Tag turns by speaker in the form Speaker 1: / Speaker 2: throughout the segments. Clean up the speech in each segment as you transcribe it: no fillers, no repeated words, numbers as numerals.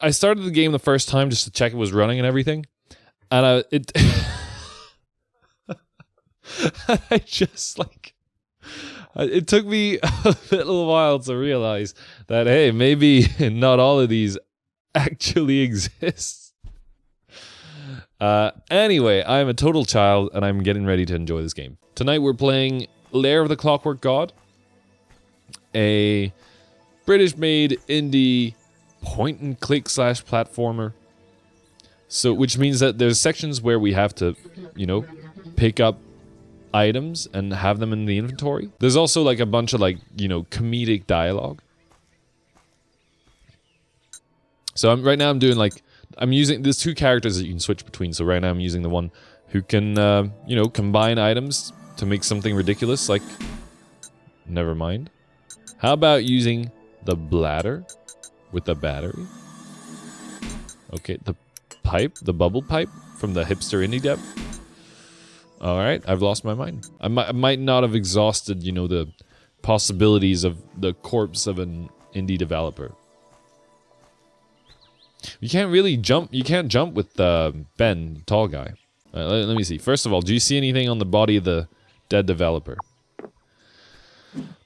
Speaker 1: I started the game the first time just to check it was running and everything, and it I just like it took me a little while to realize that hey, maybe not all of these actually exist. Anyway, I'm a total child and I'm getting ready to enjoy this game. Tonight we're playing Lair of the Clockwork God, a British-made indie point-and-click / platformer. So, which means that there's sections where we have to, you know, pick up items and have them in the inventory. There's also like a bunch of like, you know, comedic dialogue. So right now I'm doing like, I'm using, there's two characters that you can switch between. So right now I'm using the one who can, you know, combine items to make something ridiculous, like, never mind. How about using the bladder with the battery? Okay, the pipe, the bubble pipe from the hipster indie dev. Alright, I've lost my mind. I might not have exhausted, you know, the possibilities of the corpse of an indie developer. You can't really jump, you can't jump with Ben, the tall guy. Let me see. First of all, do you see anything on the body of the dead developer?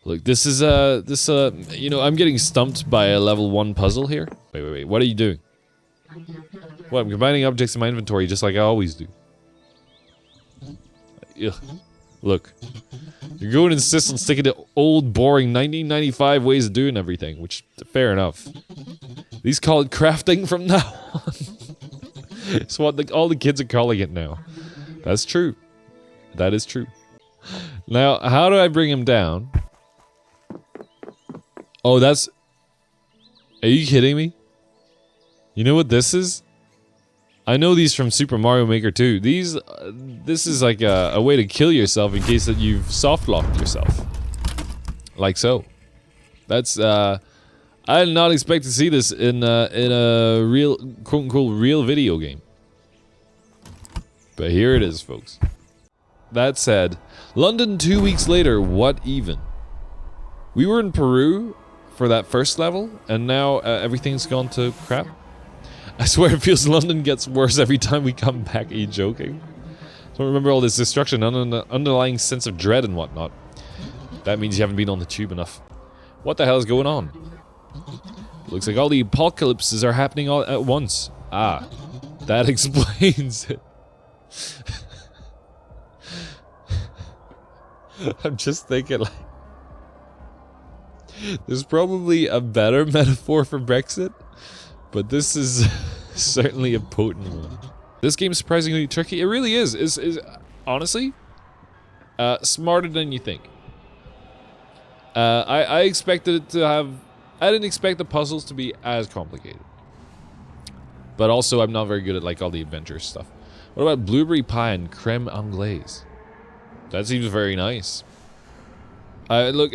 Speaker 1: Look, this is, you know, I'm getting stumped by a level 1 puzzle here. Wait, what are you doing? What, I'm combining objects in my inventory just like I always do. Ugh. Look, you're going to insist on sticking to old, boring 1995 ways of doing everything, which, fair enough. These call it crafting from now on. It's what all the kids are calling it now. That's true. That is true. Now, how do I bring him down? Oh, that's... Are you kidding me? You know what this is? I know these from Super Mario Maker 2. This is like a way to kill yourself in case that you've softlocked yourself. Like so. That's, I did not expect to see this in a real, quote-unquote, real video game. But here it is, folks. That said, London 2 weeks later, what even? We were in Peru for that first level, and now everything's gone to crap. I swear it feels London gets worse every time we come back. Are you joking? Don't remember all this destruction, underlying sense of dread and whatnot. That means you haven't been on the tube enough. What the hell is going on? Looks like all the apocalypses are happening all at once. Ah, that explains it. I'm just thinking like... There's probably a better metaphor for Brexit, but this is certainly a potent one. This game's surprisingly tricky. It really is. Is honestly smarter than you think. I expected it to have... I didn't expect the puzzles to be as complicated. But also, I'm not very good at like all the adventure stuff. What about blueberry pie and creme anglaise? That seems very nice. Look,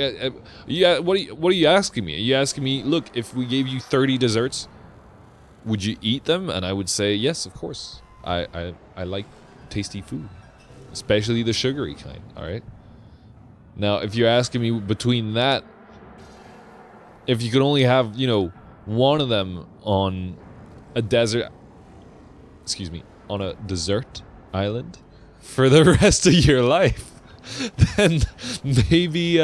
Speaker 1: yeah. What are you asking me? Are you asking me? Look, if we gave you 30 desserts, would you eat them? And I would say yes, of course. I like tasty food, especially the sugary kind. All right. Now, if you're asking me between that, if you could only have, you know, one of them on a desert, excuse me, on a desert island for the rest of your life, then maybe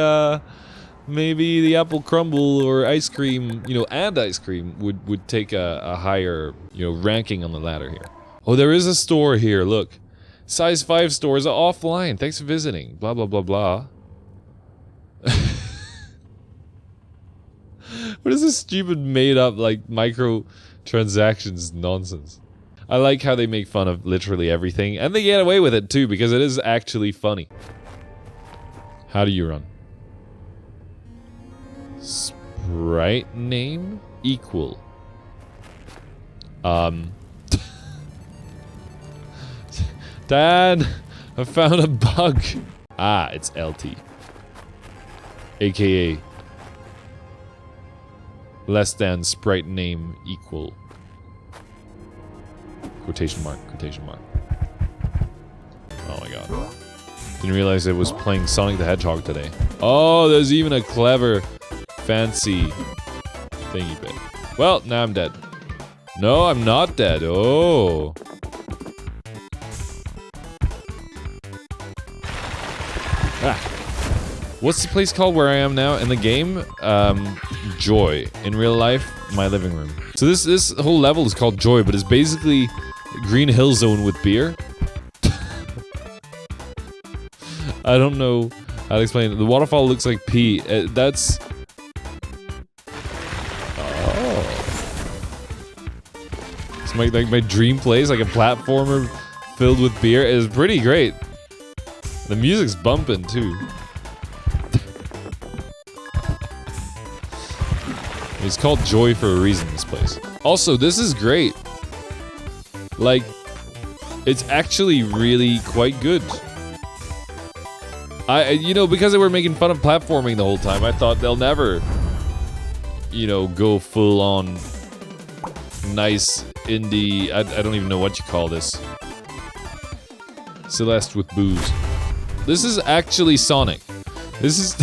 Speaker 1: the apple crumble or ice cream, you know, and ice cream would take a higher, you know, ranking on the ladder here. Oh, there is a store here. Look, size 5 stores are offline. Thanks for visiting. Blah blah blah blah. What is this stupid made up like microtransactions nonsense? I like how they make fun of literally everything, and they get away with it too because it is actually funny. How do you run? Sprite name equal. Dad, I found a bug. Ah, it's LT. AKA less than sprite name equal. Quotation mark, quotation mark. Oh my god. Didn't realize it was playing Sonic the Hedgehog today. Oh, there's even a clever, fancy thingy bit. Well, now I'm dead. No, I'm not dead. Oh. Ah. What's the place called where I am now? In the game? Joy. In real life, my living room. So this whole level is called Joy, but it's basically Green Hill Zone with beer. I don't know how to explain it. The waterfall looks like pee. That's... It's my dream place, like a platformer filled with beer. It is pretty great. The music's bumping too. It's called Joy for a reason, this place. Also, this is great. Like, it's actually really quite good. You know, because they were making fun of platforming the whole time, I thought they'll never, you know, go full on nice indie. I don't even know what you call this. Celeste with booze. This is actually Sonic. This is...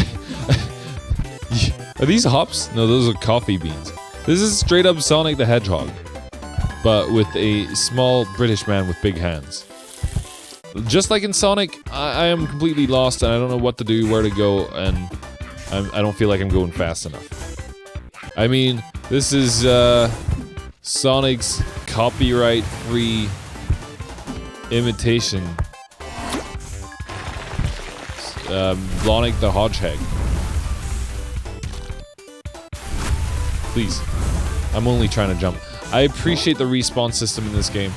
Speaker 1: Are these hops? No, those are coffee beans. This is straight up Sonic the Hedgehog, but with a small British man with big hands. Just like in Sonic, I am completely lost and I don't know what to do, where to go, and I don't feel like I'm going fast enough. I mean, this is Sonic's copyright-free imitation. Sonic the Hedgehog. Please. I'm only trying to jump. I appreciate the respawn system in this game.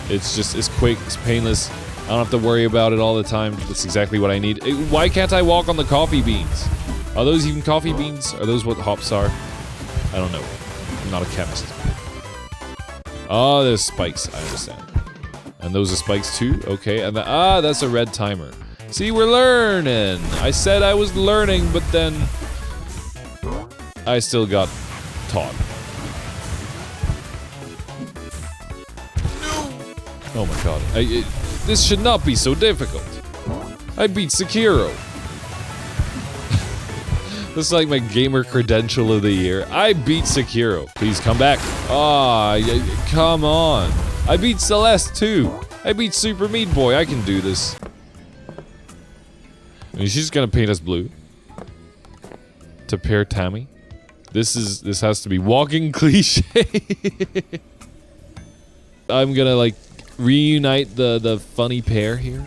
Speaker 1: It's just, it's quick, it's painless. I don't have to worry about it all the time. That's exactly what I need. Why can't I walk on the coffee beans? Are those even coffee beans? Are those what hops are? I don't know. I'm not a chemist. Oh, there's spikes. I understand. And those are spikes too? Okay. And that's a red timer. See, we're learning. I said I was learning, but then I still got taught. Oh my god. This should not be so difficult. I beat Sekiro. This is like my gamer credential of the year. I beat Sekiro. Please come back. Come on. I beat Celeste too. I beat Super Meat Boy. I can do this. And she's gonna paint us blue. To pair Tammy. This has to be walking cliche. I'm gonna like reunite the funny pair here.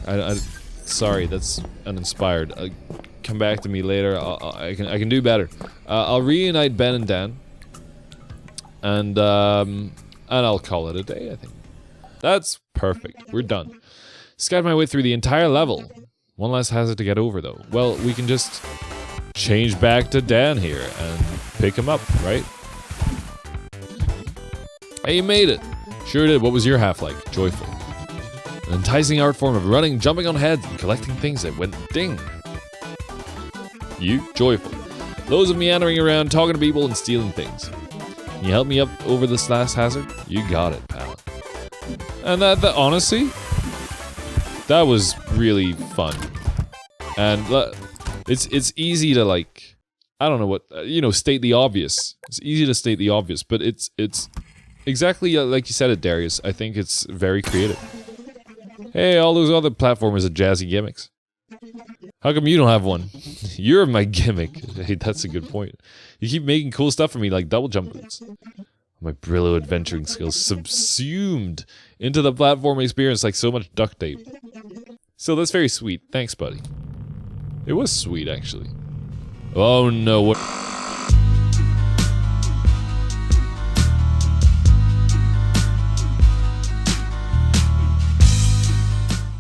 Speaker 1: Sorry, that's uninspired. Come back to me later. I can do better. I'll reunite Ben and Dan, and I'll call it a day. I think that's perfect. We're done. Scouted my way through the entire level. One last hazard to get over, though. Well, we can just change back to Dan here and pick him up, right? Hey, you made it. Sure did. What was your half like? Joyful. An enticing art form of running, jumping on heads, and collecting things that went ding. You? Joyful. Loads of meandering around, talking to people, and stealing things. Can you help me up over this last hazard? You got it, pal. And that honestly, that was really fun. And it's easy to like, I don't know what, state the obvious. It's easy to state the obvious, but it's exactly like you said it, Darius. I think it's very creative. Hey, all those other platformers are jazzy gimmicks. How come you don't have one? You're my gimmick. Hey, that's a good point. You keep making cool stuff for me, like double jump boots. My Brillo adventuring skills subsumed into the platform experience like so much duct tape. So that's very sweet. Thanks, buddy. It was sweet, actually. Oh no, what?